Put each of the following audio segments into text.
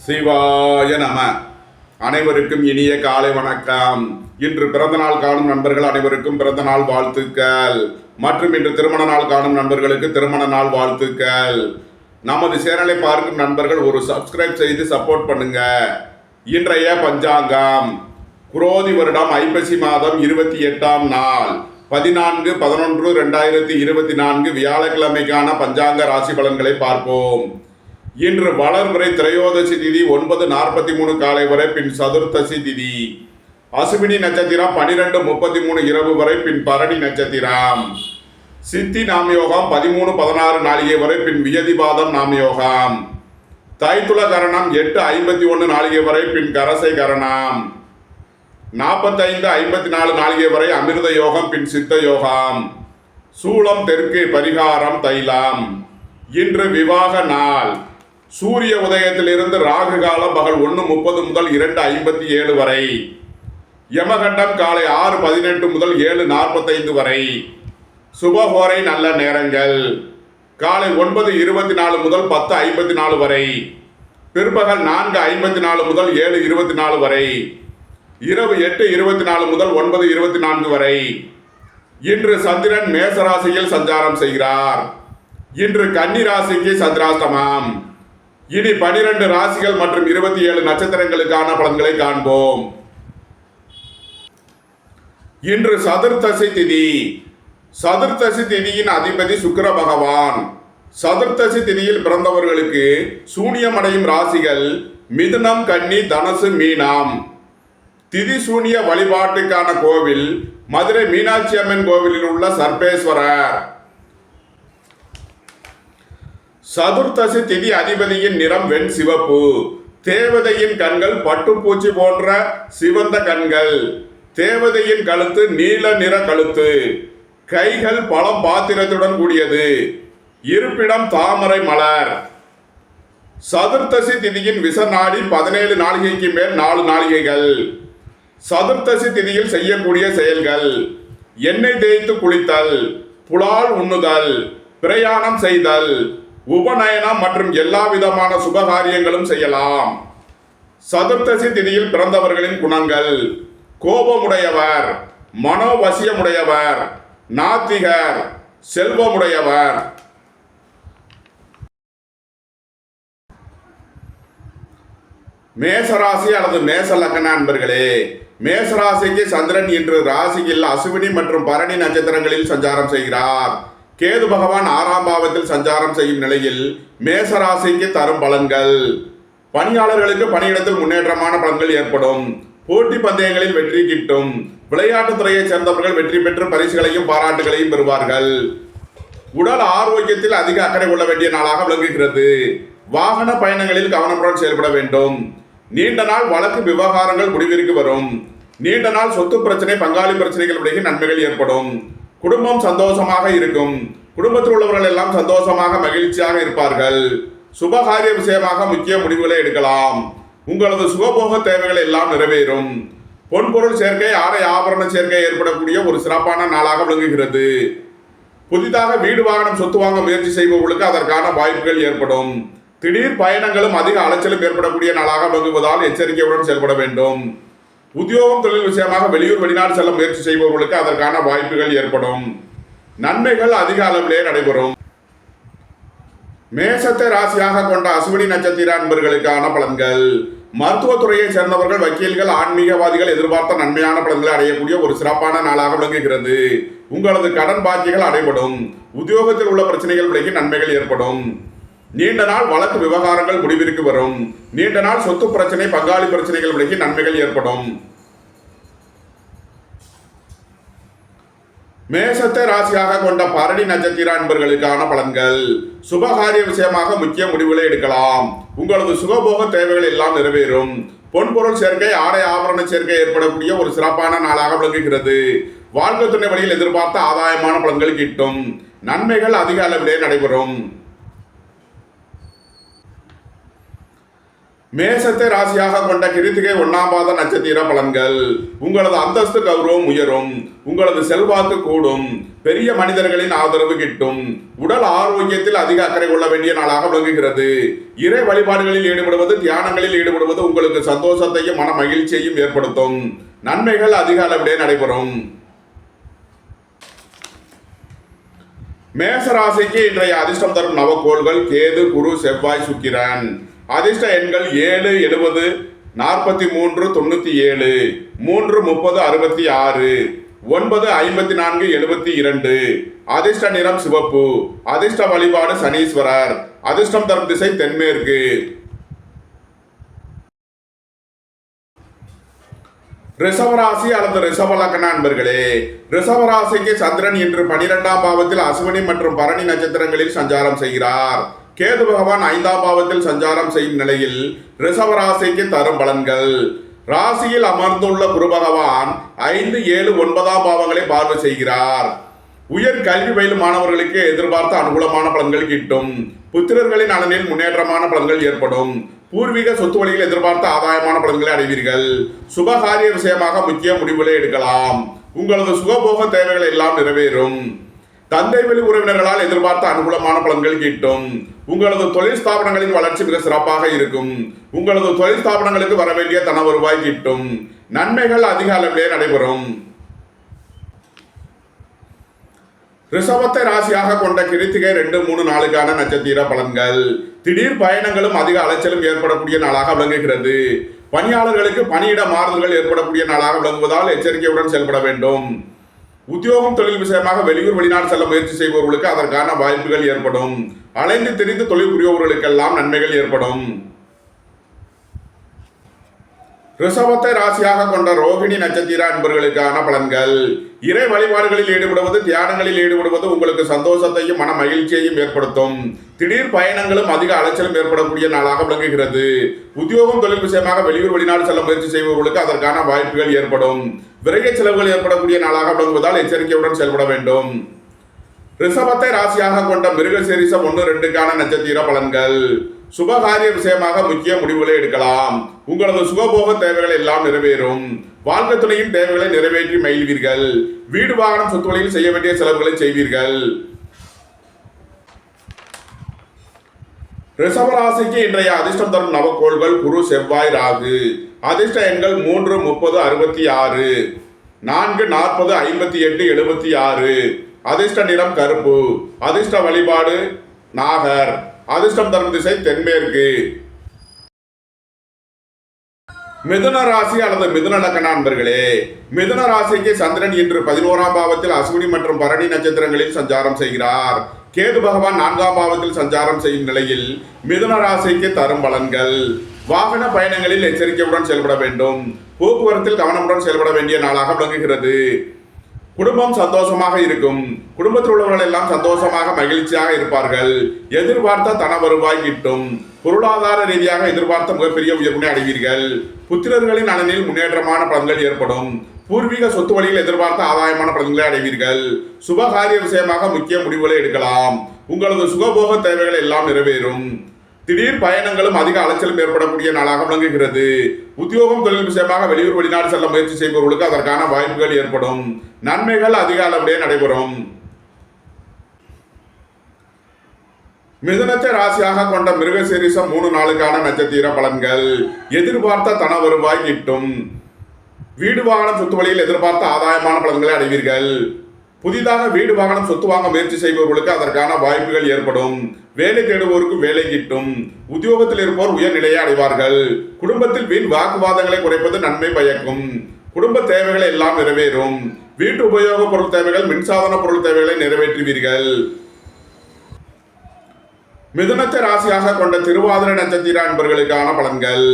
சிவாய நம. அனைவருக்கும் இனிய காலை வணக்கம். இன்று பிறந்த நாள் காணும் நண்பர்கள் அனைவருக்கும் பிறந்த நாள் வாழ்த்துக்கள் மற்றும் இன்று திருமண நாள் காணும் நண்பர்களுக்கு திருமண நாள் வாழ்த்துக்கள். நமது சேனலை பார்க்கும் நண்பர்கள் ஒரு சப்ஸ்கிரைப் செய்து சப்போர்ட் பண்ணுங்க. இன்றைய பஞ்சாங்கம் குரோதி வருடம் ஐப்பசி மாதம் 28ஆம் நாள் 14/11/2024 வியாழக்கிழமைக்கான பஞ்சாங்க ராசி பலன்களை பார்ப்போம். இன்று வளர்முறை திரையோதசி திதி 9:43 காலை வரை, பின் சதுர்த்தசி திதி. அசுவினி நட்சத்திரம் 12:33 இரவு வரை, பின் பரணி நட்சத்திரம். சித்தி நாமயோகம் 13:16 நாளிகை வரை, பின் வியதிபாதம் நாமயோகம். தைத்துல கரணம் 8:51 நாளிகை வரை, பின் கரசை கரணம். 45:54 நாளிகை வரை அமிர்த யோகம், பின் சித்த யோகம். சூலம் தெற்கு, பரிகாரம் தைலம். இன்று விவாக நாள். சூரிய உதயத்திலிருந்து ராகு காலம் பகல் 1:30 முதல் 2:57 வரை. யமகண்டம் காலை 6:18 முதல் 7:45 வரை. சுபஹோரை நல்ல நேரங்கள் காலை 9:24 முதல் 10:54 வரை. பிற்பகல் 4:54 முதல் 7:24 வரை. இரவு 8:24 முதல் 9:24 வரை. இன்று சந்திரன் மேசராசியில் சஞ்சாரம் செய்கிறார். இன்று கன்னி ராசிக்கு சந்திராஷ்டமம். இனி 12 ராசிகள் மற்றும் 27 நட்சத்திரங்களுக்கான பலன்களை காண்போம். இன்று சதுர்த்தசி திதி. சதுர்த்தசி திதியின் அதிபதி சுக்கிர பகவான். சதுர்த்தசி திதியில் பிறந்தவர்களுக்கு சூனியமடையும் ராசிகள் மிதுனம், கன்னி, தனுசு, மீனம். திதி சூனிய வழிபாட்டுக்கான கோவில் மதுரை மீனாட்சி அம்மன் கோவிலில் உள்ள சர்பேஸ்வரர். சதுர்த்தசி திதி அதிபதியின் நிறம் வெண் சிவப்பு. தேவதையின் கண்கள் பட்டுப்பூச்சி போன்ற சிவந்த கண்கள். தேவதையின் கழுத்து நீல நிற கழுத்து. கைகள் பழம் பாத்திரத்துடன் கூடியது. இருப்பிடம் தாமரை மலர். சதுர்த்தசி திதியின் விச நாடி 17 நாளிகைக்கு மேல் 4 நாளிகைகள். சதுர்த்தசி திதியில் செய்யக்கூடிய செயல்கள்: எண்ணெய் தேய்த்து குளித்தல், புலால் உண்ணுதல், பிரயாணம் செய்தல், உபநயனம் மற்றும் எல்லா விதமான சுபகாரியங்களும் செய்யலாம். சதுர்த்தசி திதியில் பிறந்தவர்களின் குணங்கள்: கோபமுடையவர், மனோவசியமுடையவர், நாத்திகர், செல்வமுடையவர். மேசராசி அல்லது மேச லக்ன அன்பர்களே, மேசராசிக்கு சந்திரன் இன்று ராசியில் அசுவினி மற்றும் பரணி நட்சத்திரங்களில் சஞ்சாரம் செய்கிறார். கேது பகவான் 6ஆம் பாவத்தில் சஞ்சாரம் செய்யும் நிலையில் மேசராசிக்கு தரும் பலன்கள்: பணியாளர்களுக்கு பணியிடத்தில் முன்னேற்றமான பலன்கள் ஏற்படும். போட்டி பந்தயங்களில் வெற்றி கிட்டும். விளையாட்டுத் துறையைச் சேர்ந்தவர்கள் வெற்றி பெற்று பரிசுகளையும் பாராட்டுகளையும் பெறுவார்கள். உடல் ஆரோக்கியத்தில் அதிக அக்கறை கொள்ள வேண்டிய நாளாக விளங்குகிறது. வாகன பயணங்களில் கவனமுடன் செயல்பட வேண்டும். நீண்ட நாள் வழக்கு விவகாரங்கள் முடிவிற்கு வரும். நீண்ட நாள் சொத்து பிரச்சனை, பங்காளி பிரச்சனைகள் விலகி நன்மைகள் ஏற்படும். குடும்பம் சந்தோஷமாக இருக்கும். குடும்பத்தில் உள்ளவர்கள் எல்லாம் சந்தோஷமாக மகிழ்ச்சியாக இருப்பார்கள். சுபகாரிய விஷயமாக முக்கிய முடிவுகளை எடுக்கலாம். உங்களது சுகபோக தேவைகள் எல்லாம் நிறைவேறும். பொன்பொருள் சேர்க்கை, ஆடை ஆபரண சேர்க்கை ஏற்படக்கூடிய ஒரு சிறப்பான நாளாக விளங்குகிறது. புதிதாக வீடு வாகனம் சொத்து வாங்க முயற்சி செய்பவர்களுக்கு அதற்கான வாய்ப்புகள் ஏற்படும். திடீர் பயணங்களும் அதிக அலைச்சலும் ஏற்படக்கூடிய நாளாக விளங்குவதால் எச்சரிக்கையுடன் செயல்பட வேண்டும். உத்தியோகம், தொழில் விஷயமாக வெளியூர் வெளிநாடு செல்ல முயற்சி செய்பவர்களுக்கு அதற்கான வாய்ப்புகள் ஏற்படும். நன்மைகள் அதிக அளவிலே நடைபெறும். மேசத்தை ராசியாக கொண்ட அசுவினி நட்சத்திர அன்பர்களுக்கான பலன்கள்: மருத்துவத்துறையை சேர்ந்தவர்கள், வக்கீல்கள், ஆன்மீகவாதிகள் எதிர்பார்த்த நன்மையான பலன்களை அடையக்கூடிய ஒரு சிறப்பான நாளாக விளங்குகிறது. உங்களது கடன் பாக்கிகள் அடைபடும். உத்தியோகத்தில் உள்ள பிரச்சனைகள் விலகி நன்மைகள் ஏற்படும். நீண்ட நாள் வழக்கு விவகாரங்கள் முடிவிற்கு வரும். நீண்ட நாள் சொத்து பிரச்சனை, பங்காளி பிரச்சனைகள் விலகி நன்மைகள் ஏற்படும். மேசத்தை ராசியாக கொண்ட பரணி நட்சத்திர அன்பர்களுக்கான பலன்கள்: சுபகாரிய விஷயமாக முக்கிய முடிவுகளை எடுக்கலாம். உங்களது சுகபோக தேவைகள் எல்லாம் நிறைவேறும். பொன்பொருள் சேர்க்கை, ஆடை ஆபரண சேர்க்கை ஏற்படக்கூடிய ஒரு சிறப்பான நாளாக விளங்குகிறது. வாழ்க்கை துணை வழியில் எதிர்பார்த்த ஆதாயமான பலன்கள் கிட்டும். நன்மைகள் அதிக அளவிலே நடைபெறும். மேசத்தை ராசியாக கொண்ட கிருத்திகை 1ஆம் பாத நட்சத்திர பலன்கள். உங்களது அந்தஸ்து கௌரவம் உயரும். உங்களது செல்வாக்கு கூடும். பெரிய மனிதர்களின் ஆதரவு கிட்டும். உடல் ஆரோக்கியத்தில் அதிக அக்கறை கொள்ள வேண்டிய நாளாக விளங்குகிறது. இறை வழிபாடுகளில் ஈடுபடுவது, தியானங்களில் ஈடுபடுவது உங்களுக்கு சந்தோஷத்தையும் மன மகிழ்ச்சியையும் ஏற்படுத்தும். நன்மைகள் அதிக அளவிலே நடைபெறும். மேச ராசிக்கு இன்றைய அதிர்ஷ்டம் தரும் நவக்கோள்கள் கேது, குரு, செவ்வாய், சுக்கிரன். அதிர்ஷ்ட எண்கள் 7, 70, 43, 97, 3, 30, 66, 9, 54, 72. அதிர்ஷ்ட நிறம் சிவப்பு. அதிர்ஷ்ட வழிபாடு சனீஸ்வரர். அதிர்ஷ்டம் தரும் திசை தென்மேற்கு. ரிஷபராசி அல்லது ரிஷப லக்ன அன்பர்களே, ரிஷபராசிக்கு சந்திரன் இன்று 12ஆம் பாவத்தில் அசுவினி மற்றும் பரணி நட்சத்திரங்களில் சஞ்சாரம் செய்கிறார். கேது பகவான் 5ஆம் பாவத்தில் சஞ்சாரம் செய்யும் நிலையில் ரிஷபராசிக்கு தரும் பலன்கள். ராசியில் அமர்ந்துள்ள குரு பகவான் 5, 7, 9ஆம் பாவங்களை பார்வை செய்கிறார். உயர் கல்வி பயிலும் மாணவர்களுக்கு எதிர்பார்த்த அனுகூலமான பலன்கள் கிட்டும். புத்திரர்களின் நலனில் முன்னேற்றமான பலன்கள் ஏற்படும். பூர்வீக சொத்து வழியில் எதிர்பார்த்த ஆதாயமான பலன்களை அடைவீர்கள். சுபகாரிய விஷயமாக முக்கிய முடிவுகளை எடுக்கலாம். உங்களது சுகபோக தேவைகள் எல்லாம் நிறைவேறும். தந்தை வழி உறவினர்களால் எதிர்பார்த்த அனுகூலமான பலன்கள் கிட்டும். உங்களது தொழில் ஸ்தாபனங்களின் வளர்ச்சி மிக சிறப்பாக இருக்கும். உங்களது தொழில் ஸ்தாபனங்களுக்கு வர வேண்டிய தன வருவாய் கிட்டும். நன்மைகள் அதிக அளவிலே நடைபெறும். ரிஷபத்தை ராசியாக கொண்ட கிருத்திகை 2, 3 நாளுக்கான நட்சத்திர பலன்கள். திடீர் பயணங்களும் அதிக அலைச்சலும் ஏற்படக்கூடிய நாளாக விளங்குகிறது. பணியாளர்களுக்கு பணியிட மாறுதல்கள் ஏற்படக்கூடிய நாளாக விளங்குவதால் எச்சரிக்கையுடன் செயல்பட வேண்டும். உத்தியோகம் தொழில் விஷயமாக வெளியூர் வெளிநாடு செல்ல முயற்சி செய்பவர்களுக்கு அதற்கான வாய்ப்புகள் ஏற்படும். அலைந்து திரிந்து தொழில் புரிபவர்களுக்கெல்லாம் நன்மைகள் ஏற்படும். ரிஷபத்தை ராசியாக கொண்ட ரோகிணி நட்சத்திர அன்பர்களுக்கான பலன்கள். இறை வழிபாடுகளில் ஈடுபடுவது, தியானங்களில் ஈடுபடுவது உங்களுக்கு சந்தோஷத்தையும் மன மகிழ்ச்சியையும் ஏற்படுத்தும். திடீர் பயணங்களும் அதிக அலைச்சலும் ஏற்படக்கூடிய நாளாக விளங்குகிறது. உத்தியோகம் தொழில் விஷயமாக வெளியூர் வெளிநாடு செல்ல முயற்சி செய்பவர்களுக்கு அதற்கான வாய்ப்புகள் ஏற்படும். விரைய செலவுகள் ஏற்படக்கூடிய நாளாக விளங்குவதால் எச்சரிக்கையுடன் செயல்பட வேண்டும். ரிஷபத்தை ராசியாக கொண்ட மிருகசீரிஷம் 1, 2க்கான நட்சத்திர பலன்கள். சுபகாரிய விஷயமாக முக்கிய முடிவுகளை எடுக்கலாம். உங்களது சுகபோக தேவைகள் எல்லாம் நிறைவேறும். வாழ்க்கை துணையின் தேவைகளை நிறைவேற்றி மகிழ்வீர்கள். வீடு வாகனம் சொத்து வழியில் செய்ய வேண்டிய செலவுகளை செய்வீர்கள். ரிஷபராசிக்கு இன்றைய அதிர்ஷ்டம் தரும் நவக்கோள்கள் குரு, செவ்வாய், ராகு. அதிர்ஷ்ட எண்கள் 3, 30, 66, 4, 40, 58, 76. அதிர்ஷ்ட நிறம் கருப்பு. அதிர்ஷ்ட வழிபாடு நாகர். அதிர்ஷ்டம் தரும் திசை தென்மேற்கு. மிதுன ராசி அல்லது மிதுன லக்ன அன்பர்களே, மிதுன ராசிக்கு சந்திரன் இன்று 11ஆம் பாவத்தில் அசுவினி மற்றும் பரணி நட்சத்திரங்களில் சஞ்சாரம் செய்கிறார். கேது பகவான் 4ஆம் பாவத்தில் சஞ்சாரம் செய்யும் நிலையில் மிதுன ராசிக்கு தரும் பலன்கள். வாகன பயணங்களில் எச்சரிக்கையுடன் செயல்பட வேண்டும். போக்குவரத்தில் கவனமுடன் செயல்பட வேண்டிய நாளாக விளங்குகிறது. குடும்பம் சந்தோஷமாக இருக்கும். குடும்பத்தில் உள்ளவர்கள் எல்லாம் சந்தோஷமாக மகிழ்ச்சியாக இருப்பார்கள். எதிர்பார்த்த தன வருவாய் கிட்டும். பொருளாதார ரீதியாக எதிர்பார்த்த மிகப்பெரிய உயர்வினை அடைவீர்கள். புத்திரர்களின் நலனில் முன்னேற்றமான பலன்கள் ஏற்படும். பூர்வீக சொத்து வழியில் எதிர்பார்த்த ஆதாயமான பலன்களை அடைவீர்கள். சுபகாரிய விஷயமாக முக்கிய முடிவுகளை எடுக்கலாம். உங்களது சுகபோக தேவைகள் எல்லாம் நிறைவேறும். திடீர் பயணங்களும் அதிக அலைச்சலும் ஏற்படக்கூடிய நாளாக விளங்குகிறது. உத்தியோகம் தொழில் விஷயமாக வெளியூர் வெளிநாடு செல்ல முயற்சி செய்பவர்களுக்கு அதற்கான வாய்ப்புகள் ஏற்படும். நன்மைகள் அதிக அளவிலே நடைபெறும். மிதுனத்தை ராசியாக கொண்ட மிருகசீரிஷம் 3 நாளுக்கான நட்சத்திர பலன்கள். எதிர்பார்த்த தன வருவாய் கிட்டும். வீடு வாகனம் சொத்து வழியில் எதிர்பார்த்த ஆதாயமான பலன்களை அடைவீர்கள். புதிதாக வீடு வாகனம் சொத்து வாங்க முயற்சி செய்பவர்களுக்கு அதற்கான வாய்ப்புகள் ஏற்படும். வேலை தேடுவோருக்கு வேலை கிட்டும். உத்தியோகத்தில் இருப்போர் உயர்நிலையை அடைவார்கள். குடும்பத்தில் வீண் வாக்குவாதங்களை குறைப்பது நன்மை பயக்கும். குடும்ப தேவைகளை எல்லாம் நிறைவேறும். வீட்டு உபயோக பொருள் தேவைகள், மின்சாதன பொருள் தேவைகளை நிறைவேற்றுவீர்கள். மிதுனத்தை ராசியாக கொண்ட திருவாதிரை நட்சத்திர அன்பர்களுக்கான பலன்கள்.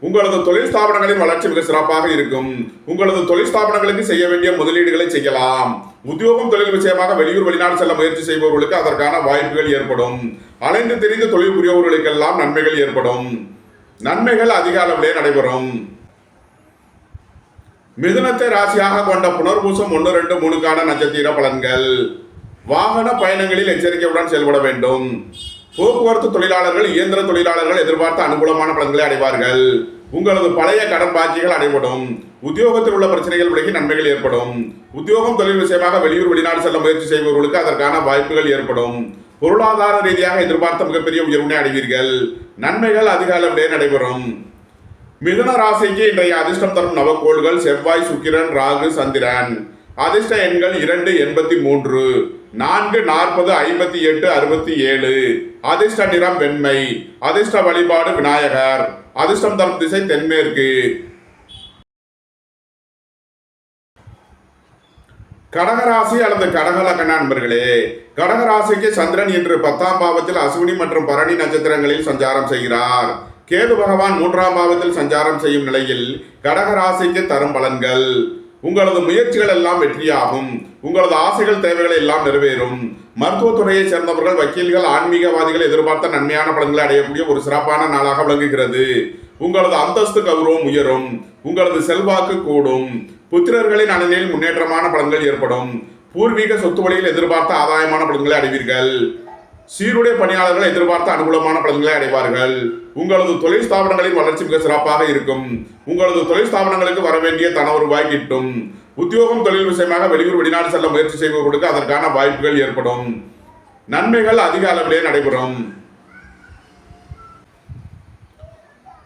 உங்களது தொழில் ஸ்தாபனங்களின் வளர்ச்சி மிக சிறப்பாக இருக்கும். உங்களது தொழில் ஸ்தாபனங்களுக்கு செய்ய வேண்டிய முதலீடுகளை செய்யலாம். உத்தியோகம் தொழில் விஷயமாக வெளியூர் வெளிநாடு செல்ல முயற்சி செய்பவர்களுக்கு அதற்கான வாய்ப்புகள் ஏற்படும். அலைந்து திரிந்து தொழில் புரியவர்களுக்கெல்லாம் நன்மைகள் ஏற்படும். நன்மைகள் அதிக அளவிலே நடைபெறும். மிதுனத்தை ராசியாக கொண்ட புனர்பூசம் 1, 2, 3க்கான நட்சத்திர பலன்கள். வாகன பயணங்களில் எச்சரிக்கையுடன் செயல்பட வேண்டும். போக்குவரத்து தொழிலாளர்கள், இயந்திர தொழிலாளர்கள் எதிர்பார்த்த அனுகூலமான பலன்களை அடைவார்கள். உங்களது பழைய கடன் பாக்கிகள் அடைபடும். உத்தியோகத்தில் உள்ள பிரச்சனைகள் விலகி நன்மைகள் ஏற்படும். உத்தியோகம் தொழில் விஷயமாக வெளியூர் வெளிநாடு செல்ல முயற்சி செய்பவர்களுக்கு அதற்கான வாய்ப்புகள் ஏற்படும். பொருளாதார ரீதியாக எதிர்பார்த்த மிகப்பெரிய உயர்வினை அடைவீர்கள். நன்மைகள் அதிக அளவிலே நடைபெறும். மிதுன ராசிக்கு இன்றைய அதிர்ஷ்டம் தரும் நவக்கோள்கள் செவ்வாய், சுக்கிரன், ராகு, சந்திரன். அதிர்ஷ்ட எண்கள் 2, 83, 4, 40, 58, 67. அதிர்ஷ்ட நிறம் வெண்மை. அதிர்ஷ்ட வழிபாடு விநாயகர். அதிர்ஷ்டம் தரும் திசை தென்மேற்கு. கடகராசி அல்லது கடகலக்கண நண்பர்களே, கடகராசிக்கு சந்திரன் இன்று 10ஆம் பாவத்தில் அசுவினி மற்றும் பரணி நட்சத்திரங்களில் சஞ்சாரம் செய்கிறார். கேது பகவான் 3ஆம் பாவத்தில் சஞ்சாரம் செய்யும் நிலையில் கடகராசிக்கு தரும் பலன்கள்: உங்களது முயற்சிகள் எல்லாம் வெற்றியாகும். உங்களது ஆசைகள், தேவைகள் எல்லாம் நிறைவேறும். மருத்துவத்துறையை சேர்ந்தவர்கள், வக்கீல்கள், ஆன்மீகவாதிகள் எதிர்பார்த்த நன்மையான பலன்களை அடையக்கூடிய ஒரு சிறப்பான நாளாக விளங்குகிறது. உங்களது அந்தஸ்து, கௌரவம் உயரும். உங்களது செல்வாக்கு கூடும். புத்திரர்களின் நலனில் முன்னேற்றமான பலன்கள் ஏற்படும். பூர்வீக சொத்து வழியில் எதிர்பார்த்த ஆதாயமான பலன்களை அடைவீர்கள். சீருடைய பணியாளர்கள் எதிர்பார்த்த அனுகூலமான பலன்களை அடைவார்கள். உங்களது தொழில் ஸ்தாபனங்களின் வளர்ச்சி மிக சிறப்பாக இருக்கும். உங்களது தொழில் ஸ்தாபனங்களுக்கு வர வேண்டிய தன வருவாய் கிட்டும். உத்தியோகம் தொழில் விஷயமாக வெளியூர் வெளிநாடு செல்ல முயற்சி செய்பவர்களுக்கு அதற்கான வாய்ப்புகள் ஏற்படும். நன்மைகள் அதிக அளவிலே நடைபெறும்.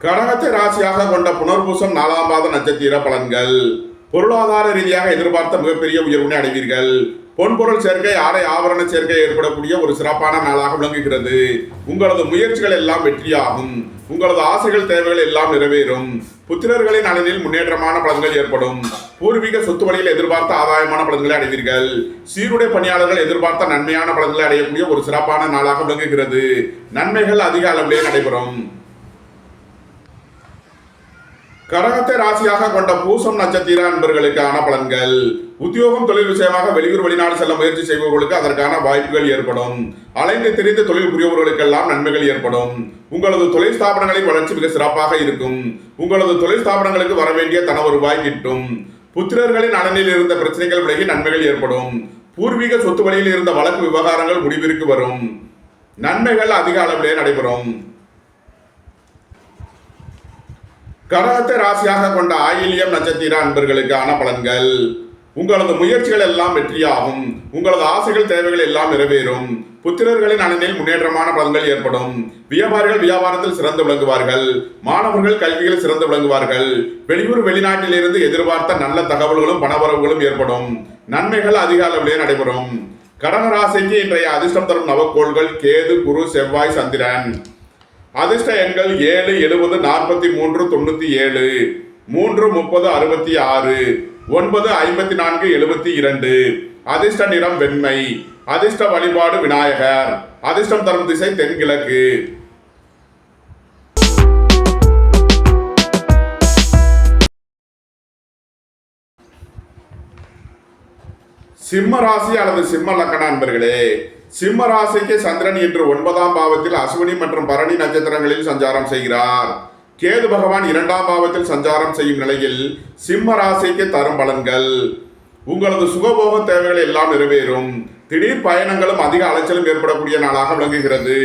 கடகத்தை ராசியாக கொண்ட புனர்பூசம் 4ஆம் பாத நட்சத்திர பலன்கள்: பொருளாதார ரீதியாக எதிர்பார்த்த மிகப்பெரிய உயர்வினை அடைவீர்கள். பொன்பொருள் சேர்க்கை, ஆடை ஆபரண சேர்க்கை ஏற்படக்கூடிய ஒரு சிறப்பான நாளாக விளங்குகிறது. உங்களது முயற்சிகள் எல்லாம் வெற்றியாகும். உங்களது ஆசைகள், தேவைகள் எல்லாம் நிறைவேறும். புத்திரர்களின் நலனில் முன்னேற்றமான பலன்கள் ஏற்படும். பூர்வீக சொத்து வழியில் எதிர்பார்த்த ஆதாயமான பலன்களை அடைவீர்கள். சீருடை பணியாளர்கள் எதிர்பார்த்த நன்மையான பலன்களை அடையக்கூடிய ஒரு சிறப்பான நாளாக விளங்குகிறது. நன்மைகள் அதிக அளவிலே நடைபெறும். கடகத்தை ராசியாக கொண்ட பூசம் நட்சத்திர அன்பர்களுக்கான பலன்கள்: உத்தியோகம் தொழில் விஷயமாக வெளியூர் வெளிநாடு செல்ல முயற்சி செய்பவர்களுக்கு அதற்கான வாய்ப்புகள் ஏற்படும். அலைந்து திரிந்து தொழில் புரியவர்களுக்கெல்லாம் நன்மைகள் ஏற்படும். உங்களது தொழில் ஸ்தாபனங்களின் வளர்ச்சி மிக சிறப்பாக இருக்கும். உங்களது தொழில் ஸ்தாபனங்களுக்கு வர வேண்டிய தன வருவாய் கிட்டும். புத்திரர்களின் நலனில் இருந்த பிரச்சனைகள் விலகி நன்மைகள் ஏற்படும். பூர்வீக சொத்து வழியில் இருந்த வழக்கு விவகாரங்கள் முடிவிற்கு வரும். நன்மைகள் அதிக அளவிலே நடைபெறும். கடகத்தை ராசியாக கொண்ட ஆயில்யம் நட்சத்திர அன்பர்களுக்கான பலன்கள்: உங்களது முயற்சிகள் எல்லாம் வெற்றியாகும். உங்களது ஆசைகள், தேவைகள் எல்லாம் நிறைவேறும். புத்திரர்களின் நலனில் முன்னேற்றமான பலன்கள் ஏற்படும். வியாபாரிகள் வியாபாரத்தில் சிறந்து விளங்குவார்கள். மாணவர்கள் கல்வியில் சிறந்து விளங்குவார்கள். வெளியூர் வெளிநாட்டில் இருந்து எதிர்பார்த்த நல்ல தகவல்களும் பணவரவுகளும் ஏற்படும். நன்மைகள் அதிக அளவிலே நடைபெறும். கடகராசிக்கு இன்றைய அதிர்ஷ்டம் தரும் நவக்கோள்கள் கேது, குரு, செவ்வாய், சந்திரன். அதிர்ஷ்ட எண்கள் 7, 70, 43, 97, 3, 30, 66, 9, 54, 72. அதிர்ஷ்ட நிறம் வெண்மை. அதிர்ஷ்ட வழிபாடு விநாயகர். அதிர்ஷ்டம் தரும் திசை தென்கிழக்கு. சிம்ம ராசி அல்லது சிம்ம லக்கண அன்பர்களே, சிம்ம ராசிக்கு சந்திரன் இன்று 9ஆம் பாவத்தில் அசுவினி மற்றும் பரணி நட்சத்திரங்களில் சஞ்சாரம் செய்கிறார். கேது பகவான் 2ஆம் பாவத்தில் சஞ்சாரம் செய்யும் நிலையில் சிம்ம ராசிக்கு தரும் பலன்கள்: உங்களது சுகபோக தேவைகள் எல்லாம் நிறைவேறும். திடீர் பயணங்களும் அதிக அலைச்சலும் ஏற்படக்கூடிய நாளாக விளங்குகிறது.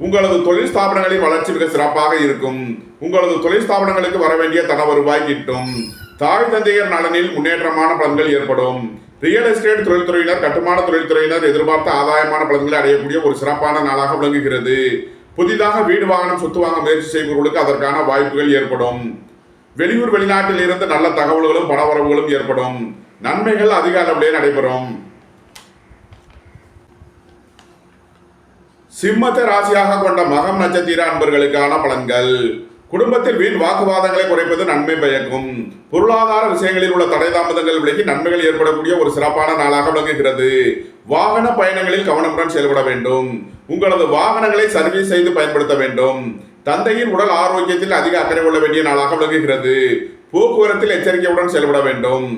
உங்களது தொழில் ஸ்தாபனங்களின் வளர்ச்சி மிக சிறப்பாக இருக்கும். உங்களது தொழில் ஸ்தாபனங்களுக்கு வர வேண்டிய தன வருவாய் கிட்டும். தாய் தந்தையர் நலனில் முன்னேற்றமான பலன்கள் ஏற்படும். ரியல் எஸ்டேட் தொழில்துறையினர், கட்டுமான தொழில்துறையினர் எதிர்பார்த்த ஆதாயமான பலன்களை அடையக்கூடிய ஒரு சிறப்பான நாளாக விளங்குகிறது. புதிதாக வீடு, வாகனம், சொத்து வாங்க முயற்சி செய்பவர்களுக்கு அதற்கான வாய்ப்புகள் ஏற்படும். வெளியூர் வெளிநாட்டில் இருந்து நல்ல தகவல்களும் பணவரவுகளும் ஏற்படும். நன்மைகள் அதிக அளவிலே நடைபெறும். சிம்மத்தை ராசியாக கொண்ட மகம் நட்சத்திர அன்பர்களுக்கான பலன்கள்: குடும்பத்தில் வீண் வாக்குவாதங்களை குறைப்பது நன்மை பயக்கும். பொருளாதார விஷயங்களில் உள்ள தடை தாமதங்கள் விலகி நன்மைகள் ஏற்படக்கூடிய ஒரு சிறப்பான நாளாக விளங்குகிறது. வாகன பயணங்களில் கவனமுடன் செயல்பட வேண்டும். உங்களது வாகனங்களை சர்வீஸ் செய்து பயன்படுத்த வேண்டும். தந்தையின் உடல் ஆரோக்கியத்தில் அதிக அக்கறை கொள்ள வேண்டிய நாளாக விளங்குகிறது. போக்குவரத்தில் எச்சரிக்கையுடன் செயல்பட வேண்டும்.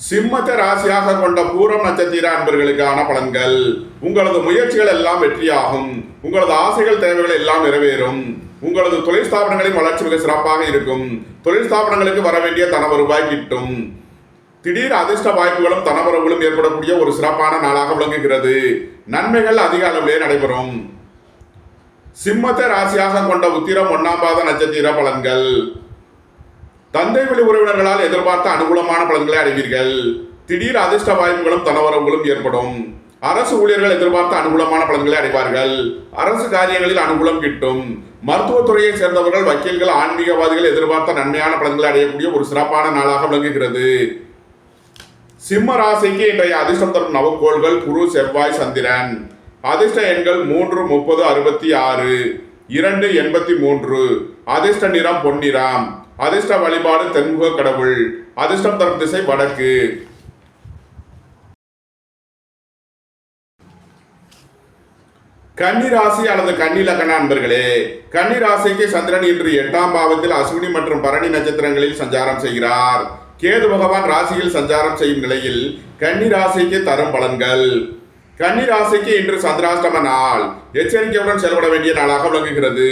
சிம்மத்தை ராசியாக கொண்ட பூரம் நட்சத்திர அன்பர்களுக்கான பலன்கள்: உங்களது முயற்சிகள் எல்லாம் வெற்றியாகும். உங்களது ஆசைகள், தேவைகள் எல்லாம் நிறைவேறும். உங்களது தொழில் ஸ்தாபனங்களின் வளர்ச்சி மிக சிறப்பாக இருக்கும். தொழில் ஸ்தாபனங்களுக்கு வர வேண்டிய தன வருவாய் கிட்டும். திடீர் அதிர்ஷ்ட வாய்ப்புகளும் தனவரவுகளும் ஏற்படக்கூடிய ஒரு சிறப்பான நாளாக விளங்குகிறது. நன்மைகள் அதிக அளவிலே நடைபெறும். சிம்மத்தை ராசியாக கொண்ட உத்திரம் 1ஆம் பாத நட்சத்திர பலன்கள். தந்தை வழி உறவினர்களால் எதிர்பார்த்த அனுகூலமான பலன்களை அடைவீர்கள். திடீர் அதிர்ஷ்ட வாய்ப்புகளும் தனவரவுகளும் ஏற்படும். அரசு ஊழியர்கள் எதிர்பார்த்த அனுகூலமான பலன்களை அடைவார்கள். அரசு காரியங்களில் அனுகூலம் கிட்டும். மருத்துவத்துறையை சேர்ந்தவர்கள், வக்கீல்கள், ஆன்மீகவாதிகள் எதிர்பார்த்த நன்மையான பலன்களை அடையக்கூடிய ஒரு சிறப்பான நாளாக விளங்குகிறது. சிம்ம ராசிக்கு இன்றைய அதிர்ஷ்டம் தரும் நவக்கோள்கள் குரு, செவ்வாய், சந்திரன். அதிர்ஷ்ட எண்கள் 3, 30, 66, 2, 83. அதிர்ஷ்ட நிறம் பொன்னிறம். அதிர்ஷ்ட வழிபாடு தென்முக கடவுள். அதிர்ஷ்டம் தரும் திசை வடக்கு. கன்னி ராசி அல்லது கன்னி லக்ன அன்பர்களே, கன்னி ராசிக்கு சந்திரன் இன்று 8ஆம் பாவத்தில் அஸ்வினி மற்றும் பரணி நட்சத்திரங்களில் சஞ்சாரம் செய்கிறார். கேது பகவான் ராசியில் சஞ்சாரம் செய்யும் நிலையில் கன்னி ராசிக்கு தரும் பலன்கள். கன்னி ராசிக்கு இன்று சந்திராஷ்டம நாள். எச்சரிக்கையுடன் செயல்பட வேண்டிய நாளாக விளங்குகிறது.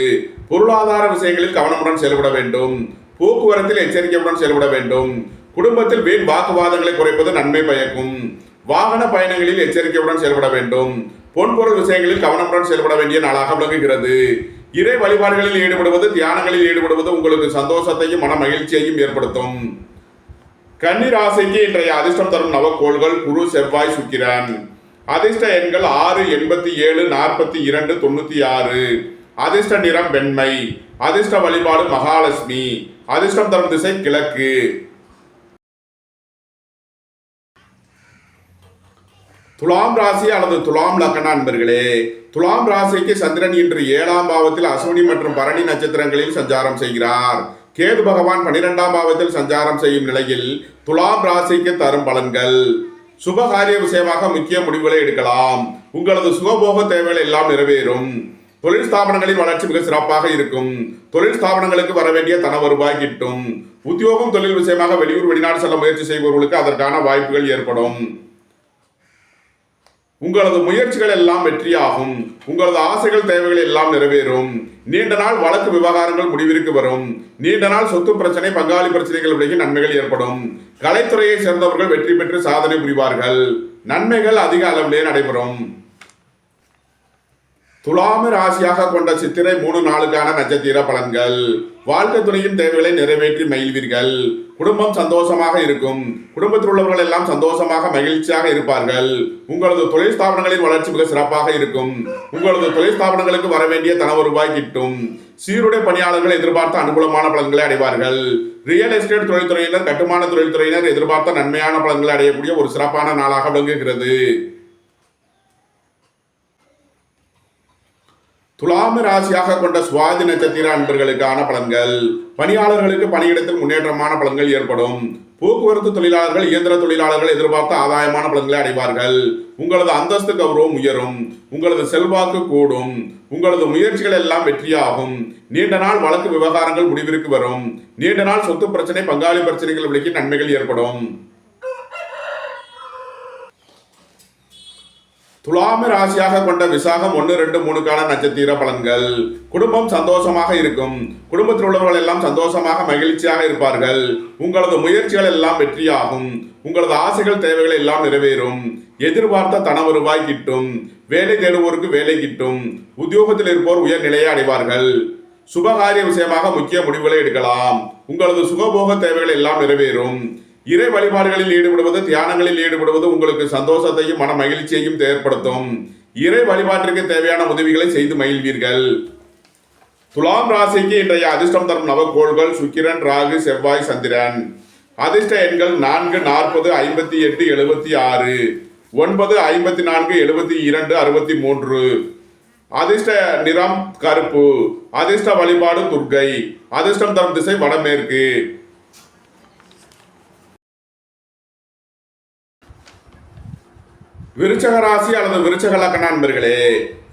பொருளாதார விஷயங்களில் கவனமுடன் செயல்பட வேண்டும். போக்குவரத்தில் எச்சரிக்கையுடன் செயல்பட வேண்டும். குடும்பத்தில் வீண் வாக்குவாதங்களை குறைப்பது நன்மை பயக்கும். வாகன பயணங்களில் எச்சரிக்கையுடன் செயல்பட வேண்டும். பொன்பொருள் விஷயங்களில் கவனமுடன் செயல்பட வேண்டிய நாளாக விளங்குகிறது. இறை வழிபாடுகளில் ஈடுபடுவது, தியானங்களில் ஈடுபடுவது உங்களுக்கு சந்தோஷத்தையும் மன மகிழ்ச்சியையும் ஏற்படுத்தும். கன்னி ராசிக்கு இன்றைய அதிர்ஷ்டம் தரும் நவக்கோள்கள் குரு, செவ்வாய், சுக்கிரன். அதிர்ஷ்ட எண்கள் 6, 87, 42, 96. அதிர்ஷ்ட நிறம் வெண்மை. அதிர்ஷ்ட வழிபாடு மகாலட்சுமி. அதிர்ஷ்டம் தரும் திசை கிழக்கு. துலாம் ராசி அல்லது துலாம் லக்ன அன்பர்களே, துலாம் ராசிக்கு சந்திரன் இன்று 7ஆம் பாவத்தில் அஸ்வினி மற்றும் பரணி நட்சத்திரங்களில் சஞ்சாரம் செய்கிறார். கேது பகவான் 12ஆம் பாவத்தில் சஞ்சாரம் செய்யும் நிலையில் துலாம் ராசிக்கு தரும் பலன்கள். சுபகாரிய விஷயமாக முக்கிய முடிவுகளை எடுக்கலாம். உங்களது சுகபோக தேவைகள் எல்லாம் நிறைவேறும். தொழில் ஸ்தாபனங்களின் வளர்ச்சி மிக சிறப்பாக இருக்கும். தொழில் ஸ்தாபனங்களுக்கு வர வேண்டிய தன வருவாய் கிட்டும். உத்தியோகம், தொழில் விஷயமாக வெளியூர், வெளிநாடு செல்ல முயற்சி செய்பவர்களுக்கு அதற்கான வாய்ப்புகள் ஏற்படும். உங்களது முயற்சிகள் எல்லாம் வெற்றியாகும். உங்களது ஆசைகள், தேவைகள் எல்லாம் நிறைவேறும். நீண்ட நாள் வழக்கு விவகாரங்கள் முடிவிற்கு வரும். நீண்ட நாள் சொத்து பிரச்சனை, பங்காளி பிரச்சனைகள் விலகி நன்மைகள் ஏற்படும். கலைத்துறையை சேர்ந்தவர்கள் வெற்றி பெற்று சாதனை புரிவார்கள். நன்மைகள் அதிக அளவிலே நடைபெறும். துலாம ராசியாக கொண்ட சித்திரை 3 நாளுக்கான நட்சத்திர பலன்கள். வாழ்க்கை துணையின் தேவைகளை நிறைவேற்றி மகிழ்வீர்கள். குடும்பம் சந்தோஷமாக இருக்கும். குடும்பத்தில் உள்ளவர்கள் எல்லாம் சந்தோஷமாக மகிழ்ச்சியாக இருப்பார்கள். உங்களது தொழில் ஸ்தாபனங்களின் வளர்ச்சி மிக சிறப்பாக இருக்கும். உங்களது தொழில் ஸ்தாபனங்களுக்கு வர வேண்டிய தன வருவாய் கிட்டும். சீருடை பணியாளர்கள் எதிர்பார்த்த அனுகூலமான பலன்களை அடைவார்கள். ரியல் எஸ்டேட் தொழில்துறையினர், கட்டுமான தொழில்துறையினர் எதிர்பார்த்த நன்மையான பலன்களை அடையக்கூடிய ஒரு சிறப்பான நாளாக விளங்குகிறது. துலாம ராசியாக கொண்ட சுவாதி நட்சத்திர அன்பர்களுக்கான பலன்கள். பணியாளர்களுக்கு பணியிடத்தில் முன்னேற்றமான பலன்கள் ஏற்படும். போக்குவரத்து தொழிலாளர்கள், இயந்திர தொழிலாளர்கள் எதிர்பார்த்த ஆதாயமான பலன்களை அடைவார்கள். உங்களது அந்தஸ்து, கௌரவம் உயரும். உங்களது செல்வாக்கு கூடும். உங்களது முயற்சிகள் எல்லாம் வெற்றியாகும். நீண்ட நாள் வழக்கு விவகாரங்கள் முடிவிற்கு வரும். நீண்ட நாள் சொத்து பிரச்சனை, பங்காளி பிரச்சனைகள் விலகி நன்மைகள் ஏற்படும். துலாம ராசியாக கொண்ட விசாகம் 1, 2, 3க்கான நட்சத்திர பலன்கள். குடும்பம் சந்தோஷமாக இருக்கும். குடும்பத்தில் உள்ளவர்கள் எல்லாம் சந்தோஷமாக மகிழ்ச்சியாக இருப்பார்கள். உங்களது முயற்சிகள் எல்லாம் வெற்றியாகும். உங்களது ஆசைகள், தேவைகள் எல்லாம் நிறைவேறும். எதிர்பார்த்த தன வருவாய் கிட்டும். வேலை தேடுவோருக்கு வேலை கிட்டும். உத்தியோகத்தில் இருப்போர் உயர் நிலையை அடைவார்கள். சுபகாரிய விஷயமாக முக்கிய முடிவுகளை எடுக்கலாம். உங்களது சுகபோக தேவைகள் எல்லாம் நிறைவேறும். இறை வழிபாடுகளில் ஈடுபடுவது, தியானங்களில் ஈடுபடுவது உங்களுக்கு சந்தோஷத்தையும் மன மகிழ்ச்சியையும் ஏற்படுத்தும். இறை வழிபாட்டிற்கு தேவையான உதவிகளை செய்து மகிழ்வீர்கள். துலாம் ராசிக்கு இன்றைய அதிர்ஷ்டம் தரும் நவக்கோள்கள் சுக்கிரன், ராகு, செவ்வாய், சந்திரன். அதிர்ஷ்ட எண்கள் 4, 40, 58, 76, 9, 54, 72, 63. அதிர்ஷ்ட நிறம் கருப்பு. அதிர்ஷ்ட வழிபாடு துர்க்கை. அதிர்ஷ்டம் தரும் திசை வடமேற்கு. விருச்சக ராசி அல்லது விருச்சக லக்ன அன்பர்களே,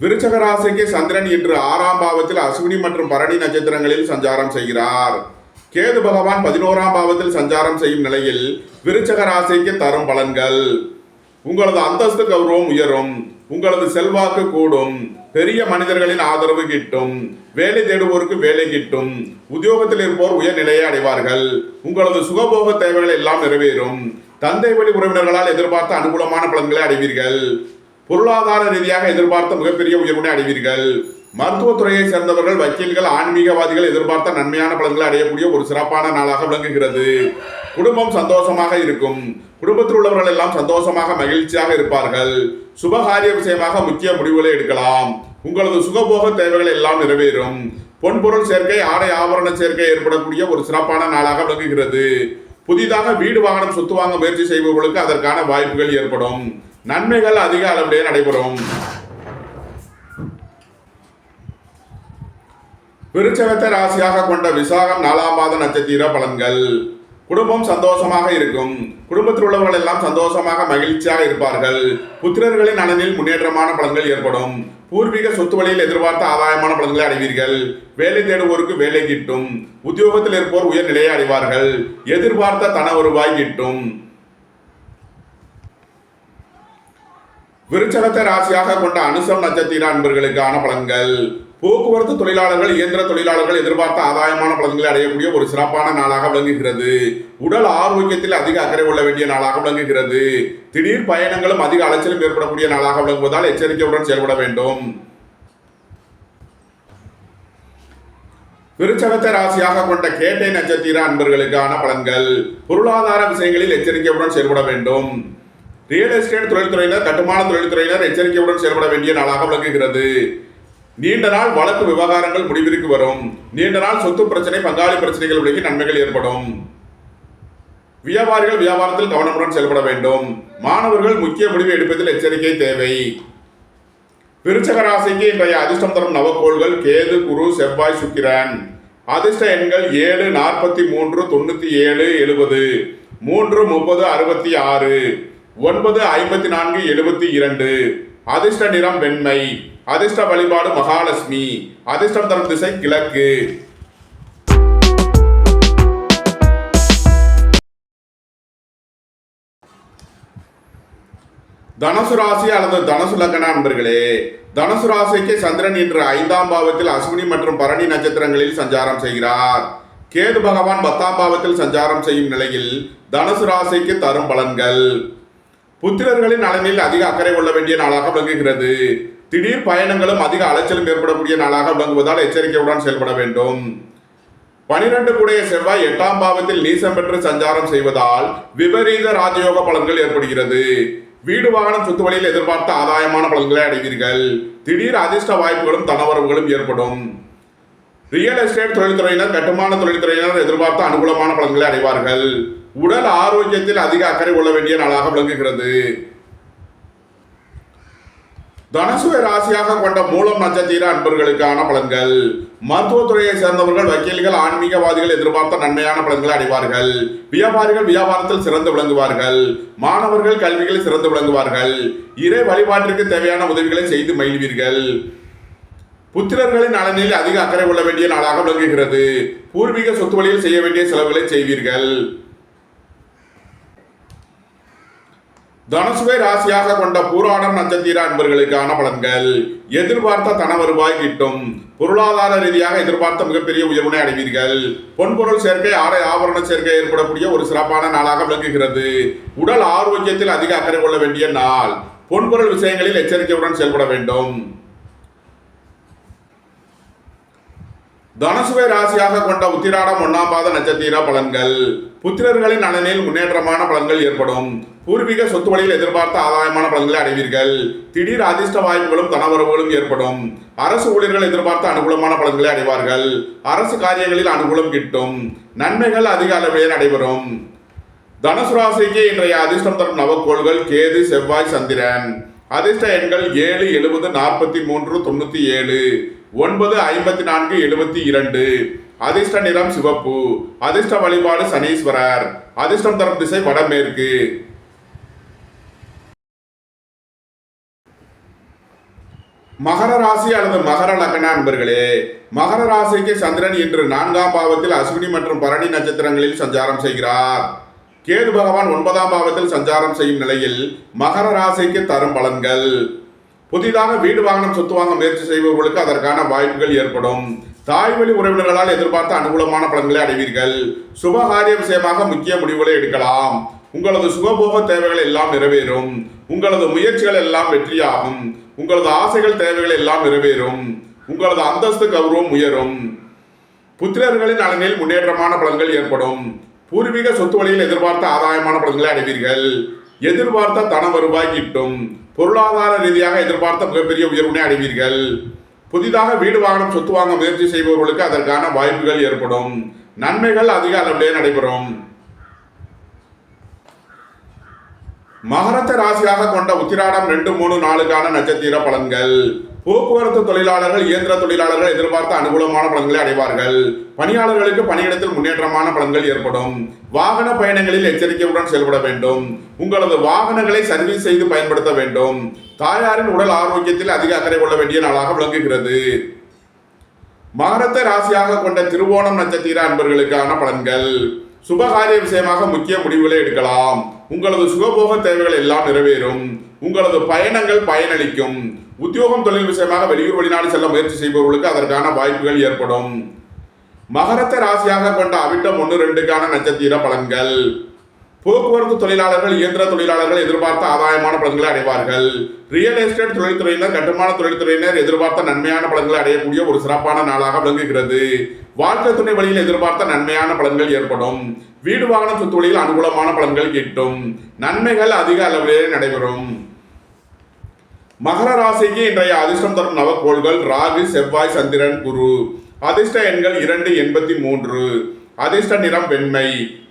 விருச்சக ராசிக்கு சந்திரன் இன்று 6ஆம் பாவத்தில் அஸ்வினி மற்றும் பரணி நட்சத்திரங்களில் சஞ்சாரம் செய்கிறார். கேது பகவான் 11ஆம் பாவத்தில் சஞ்சாரம் செய்யும் நிலையில் விருச்சக ராசிக்கு தரும் பலன்கள். உங்களது அந்தஸ்து, கௌரவம் உயரும். உங்களது செல்வாக்கு கூடும். பெரிய மனிதர்களின் ஆதரவு கிட்டும். வேலை தேடுவோருக்கு வேலை கிட்டும். உத்தியோகத்தில் இருப்போர் உயர் நிலையை அடைவார்கள். உங்களது சுகபோக தேவைகள் எல்லாம் நிறைவேறும். தந்தை வழி உறவினர்களால் எதிர்பார்த்த அனுகூலமான பலன்களை அடைவீர்கள். பொருளாதார ரீதியாக எதிர்பார்த்த மிகப்பெரிய உயர்வினை அடைவீர்கள். மருத்துவத்துறையை சேர்ந்தவர்கள், வக்கீல்கள், ஆன்மீகவாதிகள் எதிர்பார்த்த நன்மையான பலன்களை அடையக்கூடிய ஒரு சிறப்பான நாளாக விளங்குகிறது. குடும்பம் சந்தோஷமாக இருக்கும். குடும்பத்தில் உள்ளவர்கள் எல்லாம் சந்தோஷமாக மகிழ்ச்சியாக இருப்பார்கள். சுபகாரிய விஷயமாக முக்கிய முடிவுகளை எடுக்கலாம். உங்களது சுகபோக தேவைகள் எல்லாம் நிறைவேறும். பொன்பொருள் சேர்க்கை, ஆடை ஆபரண சேர்க்கை ஏற்படக்கூடிய ஒரு சிறப்பான நாளாக விளங்குகிறது. புதிதாக வீடு வாகனம் சொத்து வாங்க முயற்சி செய்பவர்களுக்கு அதற்கான வாய்ப்புகள் ஏற்படும். நன்மைகள் அதிக அளவிலே நடைபெறும். விருச்சகத்தை ராசியாக கொண்ட விசாகம் 4ஆம் பாத நட்சத்திர பலன்கள். குடும்பம் சந்தோஷமாக இருக்கும். குடும்பத்தில் உள்ளவர்கள் எல்லாம் சந்தோஷமாக மகிழ்ச்சியாக இருப்பார்கள். புத்திரர்களின் நலனில் முன்னேற்றமான பலன்கள் ஏற்படும். பூர்வீக சொத்து வழியில் எதிர்பார்த்த ஆதாயமான பலன்களை அடைவீர்கள். வேலை தேடுவோருக்கு வேலை கிட்டும். உத்தியோகத்தில் இருப்போர் உயர் நிலையை அடைவார்கள். எதிர்பார்த்த தன வருவாய் கிட்டும். விருச்சகத்தை ராசியாக கொண்ட அனுசம் நட்சத்திர அன்பர்களுக்கான பலன்கள். போக்குவரத்து தொழிலாளர்கள், இயந்திர தொழிலாளர்கள் எதிர்பார்த்த ஆதாயமான பலன்களை அடையக்கூடிய ஒரு சிறப்பான நாளாக விளங்குகிறது. உடல் ஆரோக்கியத்தில் அதிக அக்கறை கொள்ள வேண்டிய நாளாக விளங்குகிறது. திடீர் பயணங்களும் அதிக அலைச்சலும் ஏற்படக்கூடிய நாளாக விளங்குவதால் எச்சரிக்கையுடன் செயல்பட வேண்டும். விருச்சகத்தை ராசியாக கொண்ட கேட்டை நட்சத்திர அன்பர்களுக்கான பலன்கள். பொருளாதார விஷயங்களில் எச்சரிக்கையுடன் செயல்பட வேண்டும். ரியல் எஸ்டேட் தொழில்துறையினர், கட்டுமான தொழில்துறையினர் எச்சரிக்கையுடன் செயல்பட வேண்டிய நாளாக விளங்குகிறது. நீண்ட நாள் வழக்கு விவகாரங்கள் முடிவிற்கு வரும். நீண்ட நாள் சொத்து பிரச்சனை, பங்காளி பிரச்சனைகள் விலகி நன்மைகள் ஏற்படும். வியாபாரிகள் வியாபாரத்தில் கவனமுடன் செயல்பட வேண்டும். மாணவர்கள் முக்கிய முடிவு எடுப்பதில் எச்சரிக்கை தேவை. விருச்சக ராசிக்கு இன்றைய அதிர்ஷ்டம் தரும் நவக்கோள்கள் கேது, குரு, செவ்வாய், சுக்கிரன். அதிர்ஷ்ட எண்கள் 7, 43, 97, 70, 3, 30, 66, 9, 54, 72. அதிர்ஷ்ட நிறம் வெண்மை. அதிர்ஷ்ட வழிபாடு மகாலட்சுமி. அதிர்ஷ்டம் தரும் திசை கிழக்கு. தனுசு ராசி அல்லது தனுசு லக்ன நண்பர்களே, தனுசு ராசிக்கு சந்திரன் இன்று 5ஆம் பாவத்தில் அஸ்வினி மற்றும் பரணி நட்சத்திரங்களில் சஞ்சாரம் செய்கிறார். கேது பகவான் 10ஆம் பாவத்தில் சஞ்சாரம் செய்யும் நிலையில் தனுசு ராசிக்கு தரும் பலன்கள். புத்திரர்களின் நலனில் அதிக அக்கறை கொள்ள வேண்டிய நாளாக விளங்குகிறது. திடீர் பயணங்களும் அதிக அலைச்சலும் ஏற்படக்கூடிய நாளாக விளங்குவதால் எச்சரிக்கையுடன் செயல்பட வேண்டும். 12 கூடிய செவ்வாய் 8ஆம் பாவத்தில் நீசம் பெற்று சஞ்சாரம் செய்வதால் விபரீத ராஜயோக பலன்கள் ஏற்படுகிறது. வீடு வாகனம் சொத்து வழியில் எதிர்பார்த்த ஆதாயமான பலன்களை அடைவீர்கள். திடீர் அதிர்ஷ்ட வாய்ப்புகளும் தனவரவுகளும் ஏற்படும். ரியல் எஸ்டேட் தொழில்துறையினர், கட்டுமான தொழில்துறையினர் எதிர்பார்த்த அனுகூலமான பலன்களை அடைவார்கள். உடல் ஆரோக்கியத்தில் அதிக அக்கறை கொள்ள வேண்டிய நாளாக விளங்குகிறது. தனுசுவை ராசியாக கொண்ட மூலம் நட்சத்திர அன்பர்களுக்கான பலன்கள். மருத்துவத்துறையை சேர்ந்தவர்கள், வக்கீல்கள், ஆன்மீகவாதிகள் எதிர்பார்த்த நன்மையான பலன்களை அடைவார்கள். வியாபாரிகள் வியாபாரத்தில் சிறந்து விளங்குவார்கள். மாணவர்கள் கல்விகளில் சிறந்து விளங்குவார்கள். இறை வழிபாட்டிற்கு தேவையான உதவிகளை செய்து மகிழ்வீர்கள். புத்திரர்களின் நலனில் அதிக அக்கறை கொள்ள வேண்டிய நாளாக விளங்குகிறது. பூர்வீக சொத்து வழியில் செய்ய வேண்டிய செலவுகளை செய்வீர்கள். தனுசுவை ராசியாக கொண்ட பூராடம் நட்சத்திர அன்பர்களுக்கான பலன்கள். எதிர்பார்த்த தன வருவாய் கிட்டும். பொருளாதார ரீதியாக எதிர்பார்த்த மிகப்பெரிய உயர்வினை அடைவீர்கள். பொன்பொருள் சேர்க்கை, ஆடை ஆபரண சேர்க்கை ஏற்படக்கூடிய ஒரு சிறப்பான நாளாக விளங்குகிறது. உடல் ஆரோக்கியத்தில் அதிக அக்கறை கொள்ள வேண்டிய நாள். பொன்பொருள் விஷயங்களில் எச்சரிக்கையுடன் செயல்பட வேண்டும். தனுசுவை ராசியாக கொண்ட உத்திராடம் 1ஆம் பாத நட்சத்திர பலன்கள். புத்திரர்களின் நலனில் முன்னேற்றமான பலன்கள் ஏற்படும். பூர்வீக சொத்து வழியில் எதிர்பார்த்த ஆதாயமான பலன்களை அடைவீர்கள். திடீர் அதிர்ஷ்ட வாய்ப்புகளும் தனவரவுகளும் ஏற்படும். அரசு ஊழியர்கள் எதிர்பார்த்த அனுகூலமான பலன்களை அடைவார்கள். அரசு காரியங்களில் அனுகூலம் கிட்டும். நன்மைகள் அதிக அளவில் நடைபெறும். தனுசு ராசிக்கு இன்றைய அதிர்ஷ்டம் தரும் நவக்கோள்கள் கேது, செவ்வாய், சந்திரன். அதிர்ஷ்ட எண்கள் 7, 70, 43, 97, 9, 54, 72. அதிர்ஷ்ட நிறம் சிவப்பு. அதிர்ஷ்ட வழிபாடு சனீஸ்வரர். அதிர்ஷ்டம் தரும் திசை வடமேற்கு. மகர ராசி அல்லது மகர லக்ன அன்பர்களே, மகர ராசிக்கு சந்திரன் இன்று 4ஆம் பாவத்தில் அஸ்வினி மற்றும் பரணி நட்சத்திரங்களில் சஞ்சாரம் செய்கிறார். கேது பகவான் 9ஆம் பாவத்தில் சஞ்சாரம் செய்யும் நிலையில் மகர ராசிக்கு தரும் பலன்கள். புதிதாக வீடு வாகனம் சொத்து வாங்க முயற்சி செய்பவர்களுக்கு அதற்கான வாய்ப்புகள் ஏற்படும். தாய் வழி உறவினர்களால் எதிர்பார்த்த அனுகூலமான பலன்களை அடைவீர்கள். சுபகாரிய விஷயமாக முக்கிய முடிவுகளை எடுக்கலாம். உங்களது சுகபோக தேவைகள் எல்லாம் நிறைவேறும். உங்களது முயற்சிகள் எல்லாம் வெற்றியாகும். உங்களது ஆசைகள் தேவைகள் எல்லாம் நிறைவேறும். உங்களது அந்தஸ்து கௌரவம் உயரும். புத்திரர்களின் நலனில் முன்னேற்றமான பலன்கள் ஏற்படும். பூர்வீக சொத்து வழியில் எதிர்பார்த்த ஆதாயமான பலன்களை அடைவீர்கள். எதிர்பார்த்த தன வருவாய் கிட்டும். பொருளாதார ரீதியாக எதிர்பார்த்த மிகப்பெரிய உயர்வினை அடைவீர்கள். புதிதாக வீடு வாகனம் சொத்து வாங்க முயற்சி செய்பவர்களுக்கு அதற்கான வாய்ப்புகள் ஏற்படும். நன்மைகள் அதிக அளவிலே நடைபெறும். மகரத்தை ராசியாக கொண்ட உத்திராடம் 2, 3, 4 நட்சத்திர பலன்கள். போக்குவரத்து தொழிலாளர்கள், இயந்திர தொழிலாளர்கள் எதிர்பார்த்த அனுகூலமான பலன்களை அடைவார்கள். பணியாளர்களுக்கு பணியிடத்தில் முன்னேற்றமான பலன்கள் ஏற்படும். வாகன பயணங்களில் எச்சரிக்கையுடன் செயல்பட வேண்டும். உங்களது வாகனங்களை சர்வீஸ் செய்து பயன்படுத்த வேண்டும். தாயாரின் உடல் ஆரோக்கியத்தில் அதிக அக்கறை கொள்ள வேண்டிய நாளாக விளங்குகிறது. மகரத்தை ராசியாக கொண்ட திருவோணம் நட்சத்திர அன்பர்களுக்கான பலன்கள். சுபகாரிய விஷயமாக முக்கிய முடிவுகளை எடுக்கலாம். உங்களது சுகபோக தேவைகள் எல்லாம் நிறைவேறும். உங்களது பயணங்கள் பயனளிக்கும். உத்தியோகம் தொழில் விஷயமாக வெளியூர் வெளிநாடு செல்ல முயற்சி செய்பவர்களுக்கு அதற்கான வாய்ப்புகள் ஏற்படும். மகரத்தை ராசியாக கொண்ட அவிட்டம் 1, 2 நட்சத்திர பலன்கள். போக்குவரத்து தொழிலாளர்கள், இயந்திர தொழிலாளர்கள் எதிர்பார்த்த ஆதாயமான பலன்களை அடைவார்கள். ரியல் எஸ்டேட் தொழில்துறையினர், கட்டுமான தொழில்துறையினர் எதிர்பார்த்த நன்மையான பலன்களை அடையக்கூடிய ஒரு சிறப்பான நாளாக விளங்குகிறது. வாழ்க்கை துணை வழியில் எதிர்பார்த்த நன்மையான பலன்கள் ஏற்படும். வீடு வாகன சொத்து வழியில் அனுகூலமான பலன்கள் கிட்டும். நன்மைகள் அதிக அளவிலே நடைபெறும். மகர ராசிக்கு இன்றைய அதிர்ஷ்டம் தரும் நவக்கோள்கள் ராகு, செவ்வாய், சந்திரன், குரு. அதிர்ஷ்ட எண்கள் 2, 83. அதிர்ஷ்ட நிறம் வெண்மை.